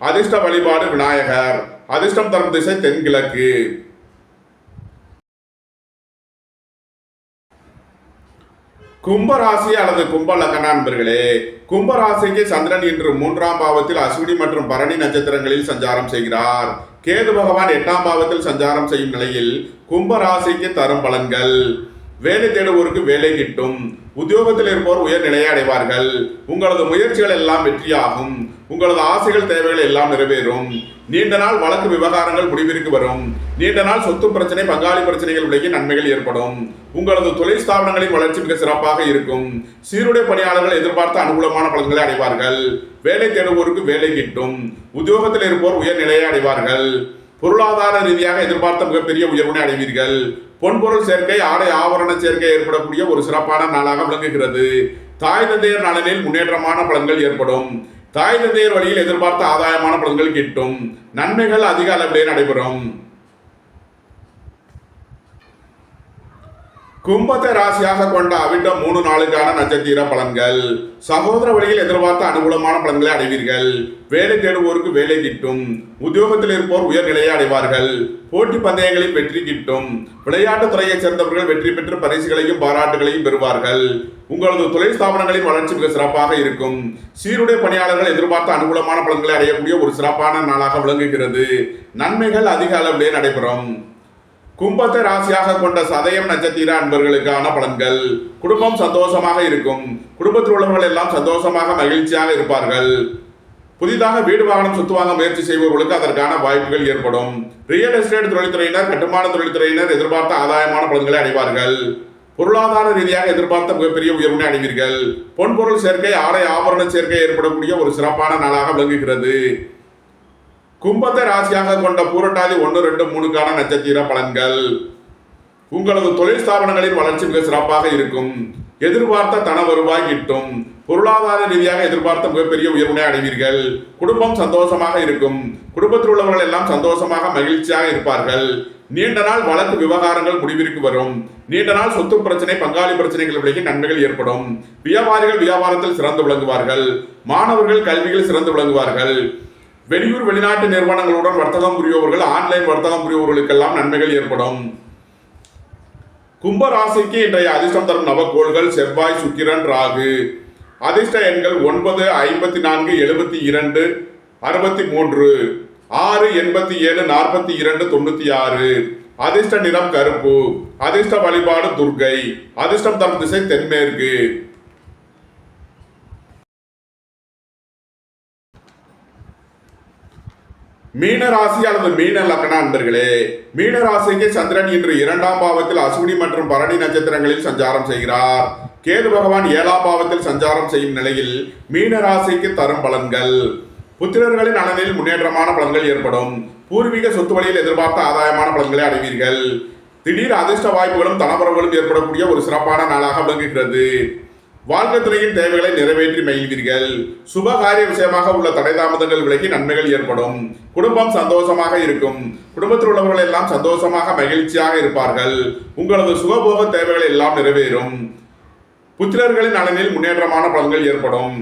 அதிர்ஷ்ட வழிபாடு விநாயகர். அதிர்ஷ்டம் தரும் திசை தென்கிழக்கு. கும்பராசி அல்லது கும்ப லக்ன நண்பர்களே, கும்பராசிக்கு சந்திரன் இன்று 3ஆம் பாவத்தில் அஸ்வினி மற்றும் பரணி நட்சத்திரங்களில் சஞ்சாரம் செய்கிறார். கேது பகவான் 8ஆம் பாவத்தில் சஞ்சாரம் செய்யும் நிலையில் கும்பராசிக்கு தரும் பலன்கள். வேலை தேடுவோருக்கு வேலை கிட்டும். உத்தியோகத்தில் இருப்போர் உயர்நிலையை அடைவார்கள். உங்களது முயற்சிகள் எல்லாம் வெற்றியாகும். உங்களது ஆசைகள் தேவைகள் எல்லாம் நிறைவேறும். நீண்ட நாள் வழக்கு விவகாரங்கள் முடிவிற்கு வரும். நீண்ட நாள் சொத்து பிரச்சனை, பங்காளி பிரச்சனைகள் விலகி நன்மைகள் ஏற்படும். உங்களது தொழில் ஸ்தாபனங்களின் வளர்ச்சி மிக சிறப்பாக இருக்கும். சீருடை பணியாளர்கள் எதிர்பார்த்த அனுகூலமான பலன்களை அடைவார்கள். வேலை தேடுவோருக்கு வேலை கிட்டும். உத்தியோகத்தில் இருப்போர் உயர்நிலையை அடைவார்கள். பொருளாதார ரீதியாக எதிர்பார்த்த மிகப்பெரிய உயர்வினை அடைவீர்கள். பொன்பொருள் சேர்க்கை, ஆடை ஆபரண சேர்க்கை ஏற்படக்கூடிய ஒரு சிறப்பான நாளாக விளங்குகிறது. தாய் தந்தையர் நலனில் முன்னேற்றமான பலன்கள் ஏற்படும். தாய் தந்தையர் வழியில் எதிர்பார்த்த ஆதாயமான பலன்கள் கிட்டும். நன்மைகள் அதிக அளவிலே நடைபெறும். கும்பத்தை ராசியாக கொண்ட அவிட்டம் 3, 4 நட்சத்திர பலன்கள். சகோதர வழியில் எதிர்பார்த்த அனுகூலமான பலன்களை அடைவீர்கள். வேலை தேடுவோருக்கு வேலை கிட்டும். உத்தியோகத்தில் இருப்போர் உயர்நிலையை அடைவார்கள். போட்டி பந்தயங்களில் வெற்றி கிட்டும். விளையாட்டுத் துறையைச் சேர்ந்தவர்கள் வெற்றி பெற்று பரிசுகளையும் பாராட்டுகளையும் பெறுவார்கள். உங்களது தொழில் ஸ்தாபனங்களின் வளர்ச்சி மிக சிறப்பாக இருக்கும். சீருடை பணியாளர்கள் எதிர்பார்த்த அனுகூலமான பலன்களை அடையக்கூடிய ஒரு சிறப்பான நாளாக விளங்குகிறது. நன்மைகள் அதிக அளவிலே நடைபெறும். கும்பத்தை ராசியாக கொண்ட சதயம் நட்சத்திர அன்பர்களுக்கான பலன்கள். குடும்பம் சந்தோஷமாக இருக்கும். குடும்பத்தில் உள்ளவர்கள் எல்லாம் சந்தோஷமாக மகிழ்ச்சியாக இருப்பார்கள். புதிதாக வீடு வாகனம் சொத்து வாங்க முயற்சி செய்பவர்களுக்கு அதற்கான வாய்ப்புகள் ஏற்படும். ரியல் எஸ்டேட் தொழில்துறையினர், கட்டுமான தொழில்துறையினர் எதிர்பார்த்த ஆதாயமான பலன்களை அடைவார்கள். பொருளாதார ரீதியாக எதிர்பார்த்த மிகப்பெரிய உயர்வினை அடைவீர்கள். பொன்பொருள் சேர்க்கை, ஆடை ஆபரண சேர்க்கை ஏற்படக்கூடிய ஒரு சிறப்பான நாளாக விளங்குகிறது. கும்பத்தை ராசியாக கொண்ட பூரட்டாதி 1, 2, 3 நட்சத்திர பலன்கள். உங்களது தொழில் ஸ்தாபனங்களின் வளர்ச்சி மிக சிறப்பாக இருக்கும். எதிர்பார்த்த தன வருவாய் கிட்டும். பொருளாதார ரீதியாக எதிர்பார்த்த மிகப்பெரிய உயர்வினை அடைவீர்கள். குடும்பம் சந்தோஷமாக இருக்கும். குடும்பத்தில் உள்ளவர்கள் எல்லாம் சந்தோஷமாக மகிழ்ச்சியாக இருப்பார்கள். நீண்ட நாள் வழக்கு விவகாரங்கள் முடிவிற்கு வரும். நீண்ட நாள் சொத்து பிரச்சனை, பங்காளி பிரச்சனைகள் விலகி நன்மைகள் ஏற்படும். வியாபாரிகள் வியாபாரத்தில் சிறந்து விளங்குவார்கள். மாணவர்கள் கல்வியில் சிறந்து விளங்குவார்கள். வெளியூர் வெளிநாட்டு நிறுவனங்களுடன் வர்த்தகம் புரிபவர்கள், ஆன்லைன் வர்த்தகம் புரிபவர்களுக்கெல்லாம் நன்மைகள் ஏற்படும். கும்ப ராசிக்கு இன்றைய அதிர்ஷ்டம் தரும் நவக்கோள்கள் செவ்வாய், சுக்கிரன், ராகு. அதிர்ஷ்ட எண்கள் 9, 54, 72, 63, 6, 87, 42, 96. அதிர்ஷ்ட நிறம் கருப்பு. அதிர்ஷ்ட வழிபாடு துர்க்கை. அதிர்ஷ்டம் தரும் திசை தென்மேற்கு. மீன ராசி அல்லது மீன லக்ன அன்பர்களே, மீன ராசிக்கு சந்திரன் இன்று 2ஆம் பாவத்தில் அஸ்வினி மற்றும் பரணி நட்சத்திரங்களில் சஞ்சாரம் செய்கிறார். கேது பகவான் 7ஆம் பாவத்தில் சஞ்சாரம் செய்யும் நிலையில் மீன ராசிக்கு தரும் பலன்கள். புத்திரர்களின் நலனில் முன்னேற்றமான பலன்கள் ஏற்படும். பூர்வீக சொத்து வழியில் எதிர்பார்த்த ஆதாயமான பலன்களை அடைவீர்கள். திடீர் அதிர்ஷ்ட வாய்ப்புகளும் தனவரவுகளும் ஏற்படக்கூடிய ஒரு சிறப்பான நாளாக விளங்குகிறது. வாழ்க்கை துறையின் தேவைகளை நிறைவேற்றி மகிழ்வீர்கள். சுப காரிய விஷயமாக உள்ள தடை தாமதங்கள் விலகி நன்மைகள் ஏற்படும். குடும்பம் சந்தோஷமாக இருக்கும். குடும்பத்தில் உள்ளவர்கள் எல்லாம் சந்தோஷமாக மகிழ்ச்சியாக இருப்பார்கள். உங்களது சுகபோக தேவைகள் எல்லாம் நிறைவேறும். புத்திரர்களின் நலனில் முன்னேற்றமான பலன்கள் ஏற்படும்.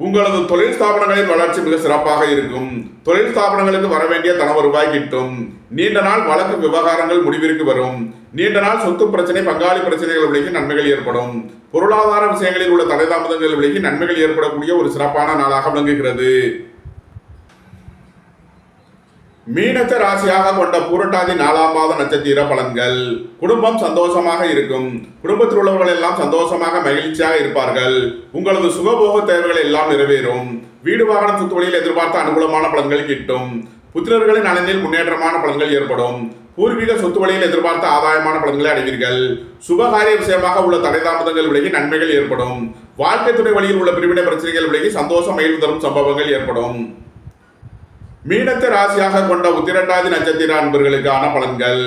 உங்களது தொழில் ஸ்தாபனங்களின் வளர்ச்சி மிக சிறப்பாக இருக்கும். தொழில் ஸ்தாபனங்களுக்கு வர வேண்டிய தன வருவாய் கிட்டும். நீண்ட நாள் வழக்கு விவகாரங்கள் முடிவிற்கு வரும். நீண்ட நாள் சொத்து பிரச்சனை, பங்காளி பிரச்சனைகள் விலகி நன்மைகள் ஏற்படும். பொருளாதார விஷயங்களில் உள்ள தடை தாமதங்கள் விலகி நன்மைகள் ஏற்படக்கூடிய ஒரு சிறப்பான நாளாக விளங்குகிறது. மீனத்தை ராசியாக கொண்ட பூரட்டாதி 4ஆம் மாத நட்சத்திர பலன்கள். குடும்பம் சந்தோஷமாக இருக்கும். குடும்பத்தில் உள்ளவர்கள் எல்லாம் சந்தோஷமாக மகிழ்ச்சியாக இருப்பார்கள். உங்களது சுகபோக தேவைகள் எல்லாம் நிறைவேறும். வீடு வாகனம் சொத்து வழியில் எதிர்பார்த்த அனுகூலமான பலன்கள் கிட்டும். புத்திரர்களின் நலனில் முன்னேற்றமான பலன்கள் ஏற்படும். பூர்வீக சொத்து வழியில் எதிர்பார்த்த ஆதாயமான பலன்களை அடைவீர்கள். சுபகாரிய விஷயமாக உள்ள தடை தாமதங்கள் விலகி நன்மைகள் ஏற்படும். வாழ்க்கை துணை வழியில் உள்ள பிரிவினை பிரச்சனைகள் விலகி சந்தோஷம் மகிழ்வு தரும் சம்பவங்கள் ஏற்படும். மீனத்தை ராசியாக கொண்ட உத்திரட்டாதி நட்சத்திர அன்பர்களுக்கான பலன்கள்.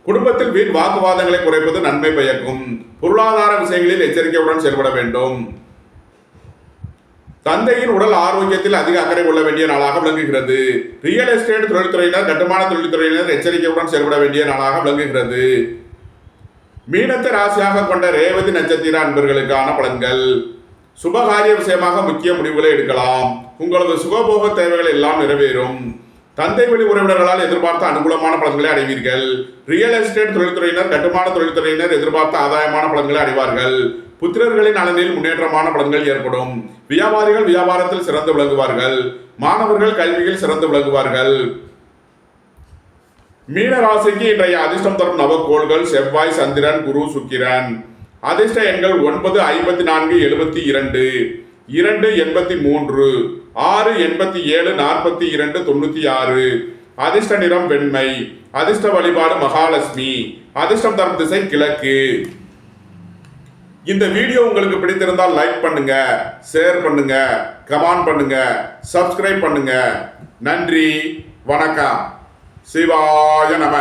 குடும்பத்தில் வீண் வாக்குவாதங்களை குறைப்பது நன்மை பயக்கும். பொருளாதார விஷயங்களில் எச்சரிக்கையுடன் செயல்பட வேண்டும். தந்தையின் உடல் ஆரோக்கியத்தில் அதிக அக்கறை கொள்ள வேண்டிய நாளாக விளங்குகிறது. ரியல் எஸ்டேட் தொழில்துறையினர், கட்டுமான தொழில்துறையினர் எச்சரிக்கையுடன் செயல்பட வேண்டிய நாளாக விளங்குகிறது. மீனத்தை ராசியாக கொண்ட ரேவதி நட்சத்திர அன்பர்களுக்கான பலன்கள். சுபகாரிய விஷயமாக முக்கிய முடிவுகளை எடுக்கலாம். உங்களது சுகபோக தேவைகள் எல்லாம் நிறைவேறும். தந்தை வழி உறவினர்களால் எதிர்பார்த்த அனுகூலமான பலன்களை அடைவீர்கள். ரியல் எஸ்டேட் தொழில்துறையினர், கட்டுமான தொழில்துறையினர் எதிர்பார்த்த ஆதாயமான பலன்களை அடைவார்கள். புத்திரர்களின் நலனில் முன்னேற்றமான பலன்கள் ஏற்படும். வியாபாரிகள் வியாபாரத்தில் சிறந்து விளங்குவார்கள். மாணவர்கள் கல்வியில் சிறந்து விளங்குவார்கள். மீன ராசிக்கு இன்றைய அதிர்ஷ்டம் தரும் நவக்கோள்கள் செவ்வாய், சந்திரன், குரு, சுக்கிரன். அதிர்ஷ்ட எண்கள் 9, 54, 72, 2, 83, 6, 87, 42, 96. அதிர்ஷ்ட நிறம் வெண்மை. அதிர்ஷ்ட வழிபாடு மகாலட்சுமி. அதிர்ஷ்டம் தரும் திசை கிழக்கு. இந்த வீடியோ உங்களுக்கு பிடித்திருந்தால் லைக் பண்ணுங்க, ஷேர் பண்ணுங்க, கமெண்ட் பண்ணுங்க, சப்ஸ்கிரைப் பண்ணுங்க. நன்றி, வணக்கம். சிவாய நம.